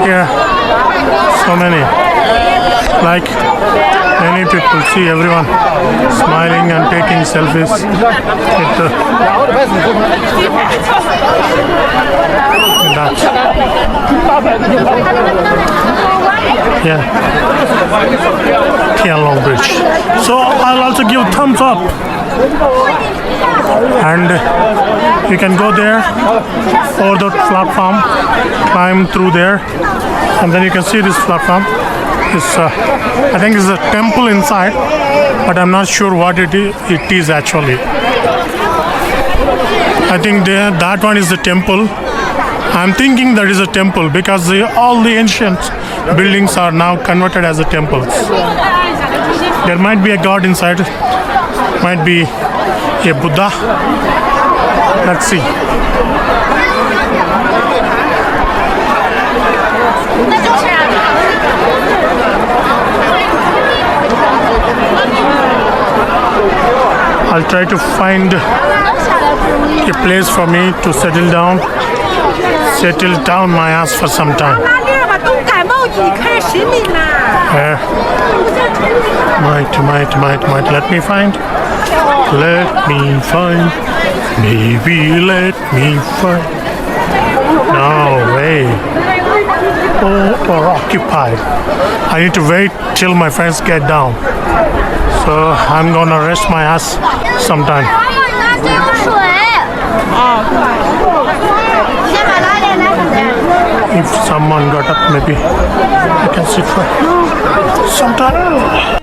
Yeah, so many. Like many people, see everyone smiling and taking selfies with that. Yeah, Tianlong Bridge. So I'll also give thumbs up, and you can go there over the platform, climb through there, and then you can see this platform. It's I think it's a temple inside, but I'm not sure what it is actually. I think that one is the temple. I'm thinking that is a temple because all the ancient buildings are now converted as a temples. There might be a god inside, might be a Buddha. Let's see. I'll try to find a place for me to settle down my ass for some time. Might. Let me find. Maybe let me find. No way. Or occupied. I need to wait till my friends get down. So I'm gonna rest my ass sometime. If someone got up, maybe I can sit for some time.